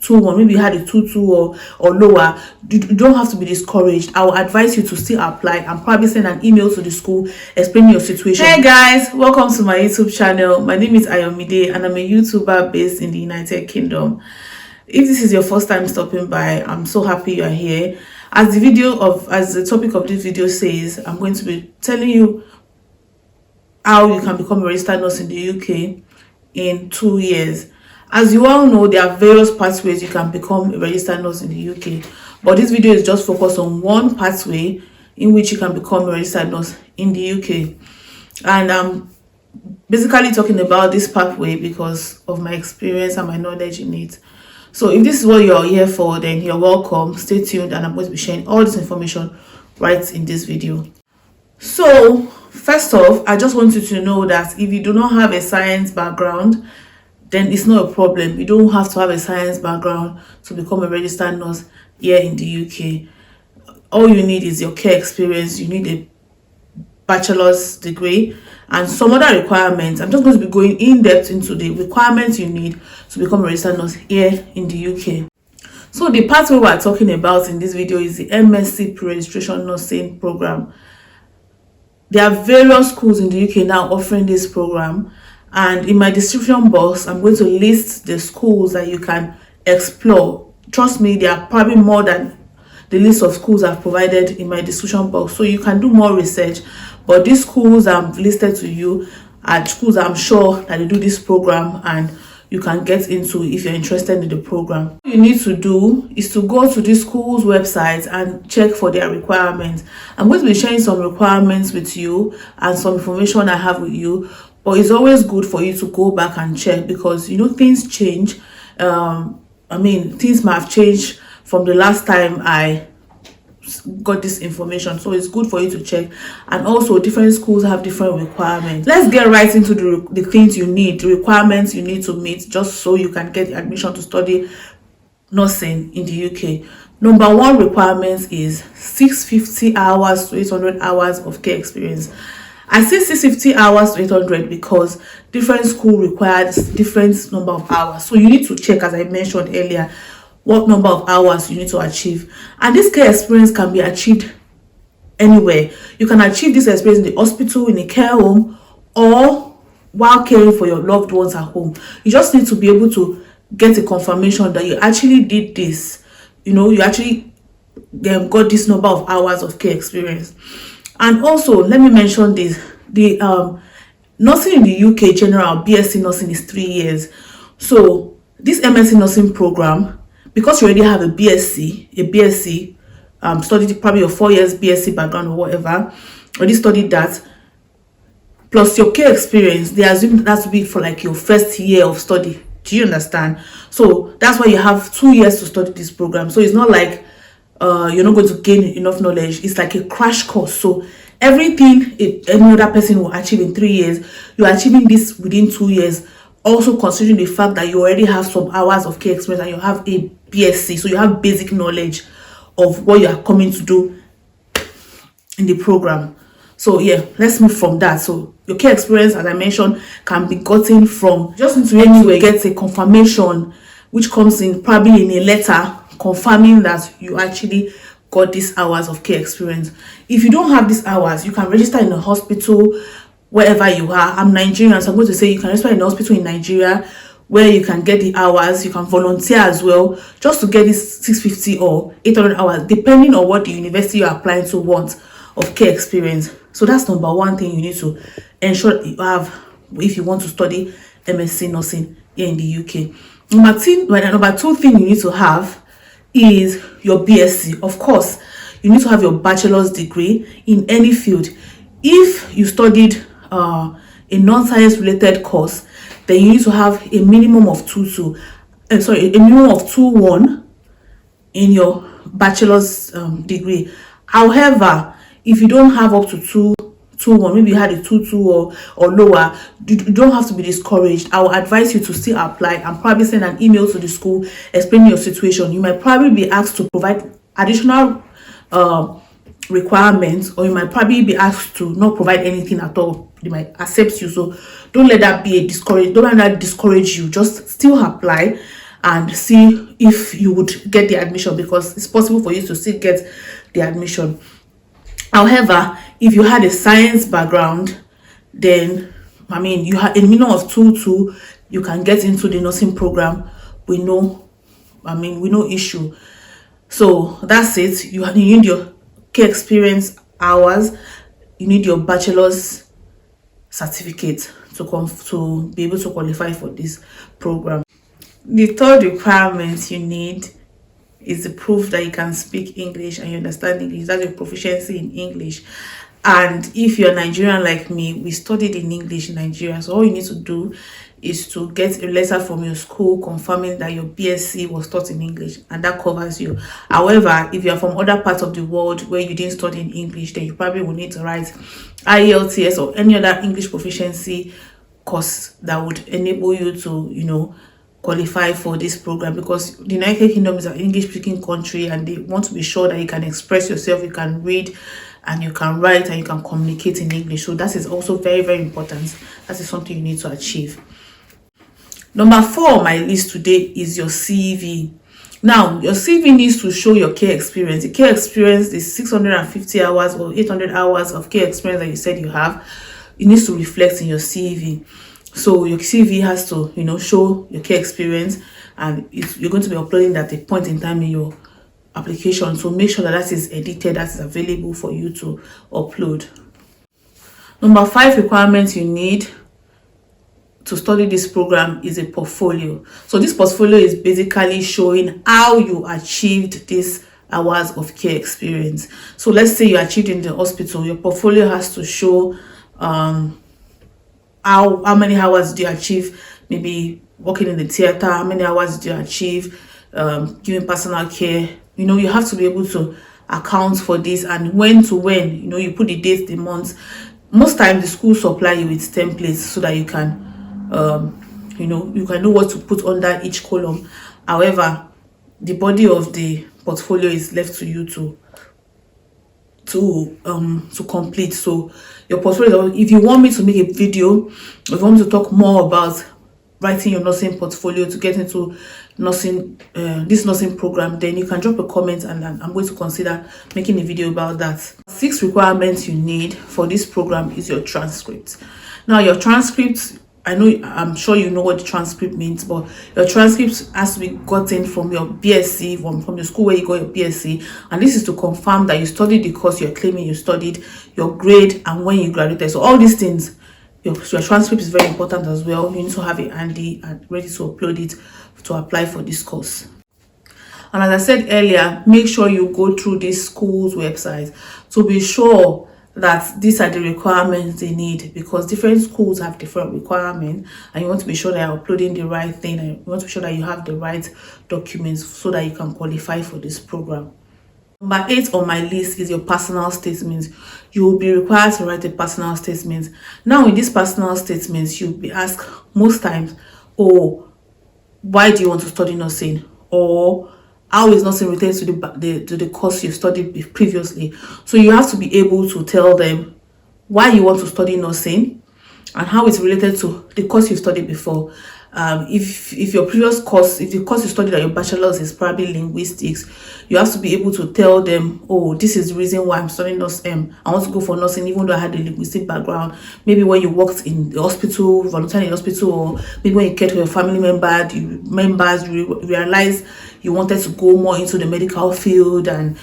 2-1, maybe you had a 2-2 or lower, you don't have to be discouraged. I will advise you to still apply and probably send an email to the school explaining your situation. Hey guys, welcome to my YouTube channel. My name is Ayomide and I'm a YouTuber based in the United Kingdom. If this is your first time stopping by, I'm so happy you are here. As the topic of this video says, I'm going to be telling you how you can become a registered nurse in the UK in 2 years. As you all know, there are various pathways you can become a registered nurse in the UK, but this video is just focused on one pathway in which you can become a registered nurse in the UK. And I'm basically talking about this pathway because of my experience and my knowledge in it. So if this is what you're here for, then you're welcome. Stay tuned and I'm going to be sharing all this information right in this video. So first off, I just want you to know that if you do not have a science background, then it's not a problem. You don't have to have a science background to become a registered nurse here in the UK. All you need is your care experience. You need a bachelor's degree and some other requirements. I'm just going to be going in depth into the requirements you need to become a registered nurse here in the UK. So the pathway we're talking about in this video is the MSc Pre-Registration Nursing Program. There are various schools in the UK now offering this program, and in my description box I'm going to list the schools that you can explore. Trust me, there are probably more than the list of schools I've provided in my description box, so you can do more research. But these schools I've listed to you are schools I'm sure that they do this program and you can get into if you're interested in the program. What you need to do is to go to this school's website and check for their requirements. I'm going to be sharing some requirements with you and some information I have with you, but it's always good for you to go back and check because you know things change. Things might have changed from the last time I got this information, so it's good for you to check. And also different schools have different requirements. Let's get right into the things you need, the requirements you need to meet just so you can get admission to study nursing in the UK. Number one requirement is 650 hours to 800 hours of care experience. I say 650 hours to 800 because different school requires different number of hours, so you need to check, as I mentioned earlier, what number of hours you need to achieve. And this care experience can be achieved anywhere. You can achieve this experience in the hospital, in a care home, or while caring for your loved ones at home. You just need to be able to get a confirmation that you actually did this. You know, you actually got this number of hours of care experience. And also, let me mention this. The nursing in the UK general BSc nursing is 3 years. So this MSc nursing program, because you already have a BSc, studied probably your 4 years BSc background or whatever, already studied that, plus your care experience, they assume that to be for like your first year of study. Do you understand? So that's why you have 2 years to study this program. So it's not like you're not going to gain enough knowledge. It's like a crash course. So everything any other person will achieve in 3 years, you're achieving this within 2 years. Also considering the fact that you already have some hours of care experience and you have a BSc, so you have basic knowledge of what you are coming to do in the program. So yeah, let's move from that. So your care experience, as I mentioned, can be gotten from, just need to anyway get a confirmation which comes in probably in a letter confirming that you actually got these hours of care experience. If you don't have these hours, you can register in a hospital wherever you are. I'm Nigerian, so I'm going to say you can register in a hospital in Nigeria where you can get the hours. You can volunteer as well just to get this 650 or 800 hours depending on what the university you're applying to want of care experience. So that's number one thing you need to ensure that you have if you want to study MSc nursing here in the UK. Number two thing you need to have is your BSc. Of course, you need to have your bachelor's degree in any field. If you studied a non-science related course, then you need to have a minimum of 2-1 in your bachelor's degree. However, if you don't have up to 2-1, maybe you had a 2-2 or lower, you don't have to be discouraged. I will advise you to still apply and probably send an email to the school explaining your situation. You might probably be asked to provide additional requirements, or you might probably be asked to not provide anything at all. They might accept you, so don't let that be don't let that discourage you. Just still apply and see if you would get the admission, because it's possible for you to still get the admission. However, if you had a science background, then you had a minimum of 2-2, you can get into the nursing program with no issue. So that's it. You need your care experience hours, you need your bachelor's certificate to be able to qualify for this program. The third requirement you need is the proof that you can speak English and you understand English. That's your proficiency in English. And if you're Nigerian like me, we studied in English in Nigeria, so all you need to do is to get a letter from your school confirming that your BSc was taught in English, and that covers you. However, if you are from other parts of the world where you didn't study in English, then you probably will need to write IELTS or any other English proficiency course that would enable you to qualify for this program, because the United Kingdom is an English speaking country and they want to be sure that you can express yourself, you can read and you can write and you can communicate in English. So that is also very, very important. That is something you need to achieve. Number 4 on my list today is your CV. Now, your CV needs to show your care experience. The care experience is 650 hours or 800 hours of care experience that you said you have. It needs to reflect in your CV. So your CV has to, show your care experience, and you're going to be uploading that at a point in time in your application. So make sure that is edited, that is available for you to upload. Number 5 requirement you need to study this program is a portfolio. So this portfolio is basically showing how you achieved these hours of care experience. So let's say you achieved in the hospital, your portfolio has to show how many hours do you achieve, maybe working in the theater, how many hours do you achieve giving personal care. You have to be able to account for this, and when to when, you put the dates, the months. Most times the school supply you with templates so that you can you can know what to put under each column. However, the body of the portfolio is left to you to complete. So your portfolio, if you want me to make a video, if you want me to talk more about writing your nursing portfolio to get into nursing, this nursing program, then you can drop a comment and I'm going to consider making a video about that. 6 requirements you need for this program is your transcript. Now your transcript, I'm sure you know what the transcript means, but your transcript has to be gotten from your BSc, from your school where you got your BSc, and this is to confirm that you studied the course you're claiming you studied, your grade, and when you graduated. So all these things, your transcript is very important as well. You need to have it handy and ready to upload it to apply for this course. And as I said earlier, make sure you go through this school's website to be sure that these are the requirements they need, because different schools have different requirements, and you want to be sure that you're uploading the right thing, and you want to be sure that you have the right documents so that you can qualify for this program. Number 8 on my list is your personal statement. You will be required to write a personal statement. Now in these personal statements, you'll be asked most times, why do you want to study nursing, or how is nursing related to the course you studied previously. So you have to be able to tell them why you want to study nursing and how it's related to the course you studied before. If your previous course, if the course you studied at your bachelor's is probably linguistics, you have to be able to tell them, this is the reason why I'm studying nursing. I want to go for nursing even though I had a linguistic background. Maybe when you worked in the hospital, volunteering in the hospital, or maybe when you cared for your family members, you realize you wanted to go more into the medical field, and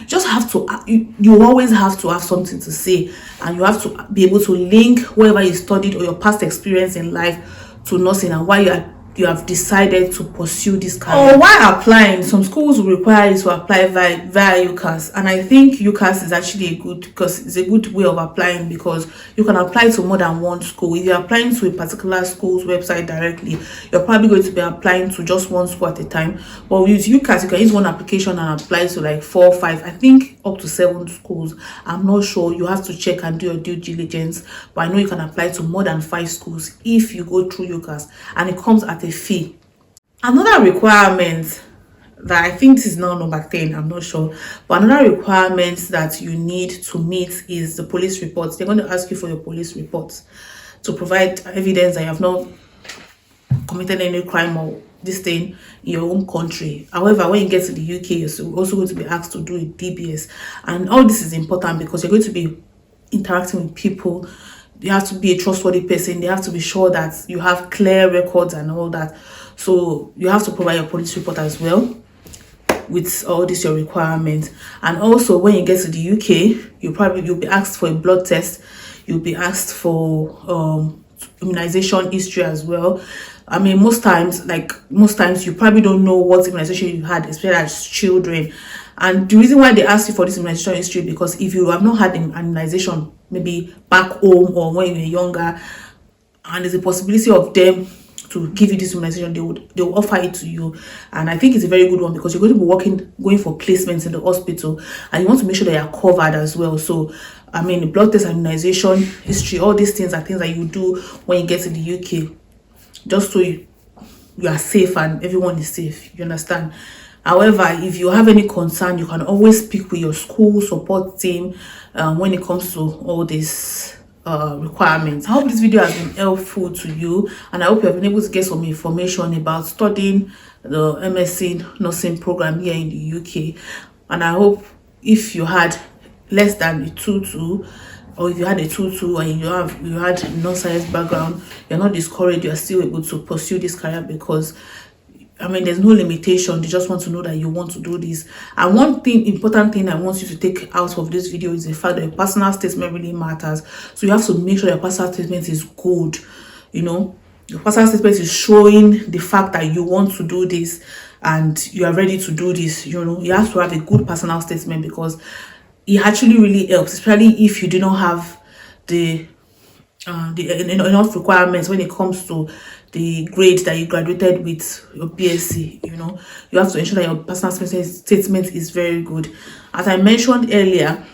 just have to, you always have to have something to say, and you have to be able to link whatever you studied or your past experience in life to nursing and why you have decided to pursue this career. Or while applying, some schools will require you to apply via UCAS, and I think UCAS is actually it's a good way of applying, because you can apply to more than one school. If you're applying to a particular school's website directly, you're probably going to be applying to just one school at a time. But with UCAS, you can use one application and apply to like 4 or 5, I think up to 7 schools. I'm not sure, you have to check and do your due diligence, but I know you can apply to more than 5 schools if you go through UCAS, and it comes at a fee. Another requirement that I think this is now number 10, I'm not sure, but another requirement that you need to meet is the police reports. They're going to ask you for your police reports to provide evidence that you have not committed any crime or this thing in your home country. However, when you get to the UK, you're also going to be asked to do a DBS, and all this is important because you're going to be interacting with people. You have to be a trustworthy person. They have to be sure that you have clear records and all that. So you have to provide your police report as well with all this your requirements. And also when you get to the UK, you'll be asked for a blood test. You'll be asked for immunization history as well. I mean, most times you probably don't know what immunization you had, especially as children. And the reason why they ask you for this immunization history, because if you have not had an immunization maybe back home or when you were younger, and there's a possibility of them to give you this immunization, they'll offer it to you. And I think it's a very good one because you're going to be going for placements in the hospital, and you want to make sure that you're covered as well. So I mean, blood test, immunization history, all these things are things that you do when you get to the UK, just so you are safe and everyone is safe, you understand. However, if you have any concern, you can always speak with your school support team when it comes to all these requirements. I hope this video has been helpful to you, and I hope you have been able to get some information about studying the MSc nursing program here in the UK. And I hope if you had less than a 2-2, or if you had a 2-2 and you had non-science background, you're not discouraged, you're still able to pursue this career, because I mean, there's no limitation. They just want to know that you want to do this. And one important thing I want you to take out of this video is the fact that your personal statement really matters. So you have to make sure your personal statement is good. You know, your personal statement is showing the fact that you want to do this and you are ready to do this. You know, you have to have a good personal statement, because it actually really helps, especially if you do not have the enough requirements when it comes to the grade that you graduated with your BSc. You know, you have to ensure that your personal statement is very good. As I mentioned earlier,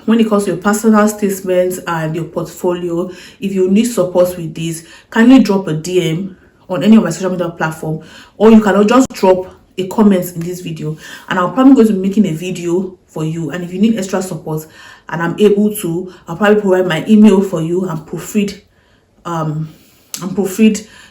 when it comes to your personal statements and your portfolio, if you need support with this, kindly drop a DM on any of my social media platform, or you can just drop a comment in this video, and I'll probably go to be making a video for you. And if you need extra support and I'm able to, I'll probably provide my email for you and proofread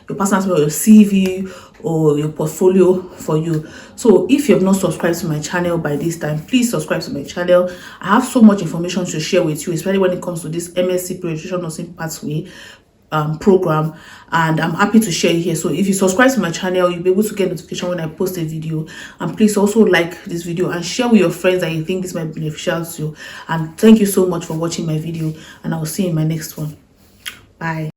your personal statement, or your CV, or your portfolio for you. So if you have not subscribed to my channel by this time, please subscribe to my channel. I have so much information to share with you, especially when it comes to this MSc Pediatrician Nursing Pathway program, and I'm happy to share here. So if you subscribe to my channel, you'll be able to get notification when I post a video. And please also like this video and share with your friends that you think this might be beneficial to you. And thank you so much for watching my video, and I will see you in my next one. Bye.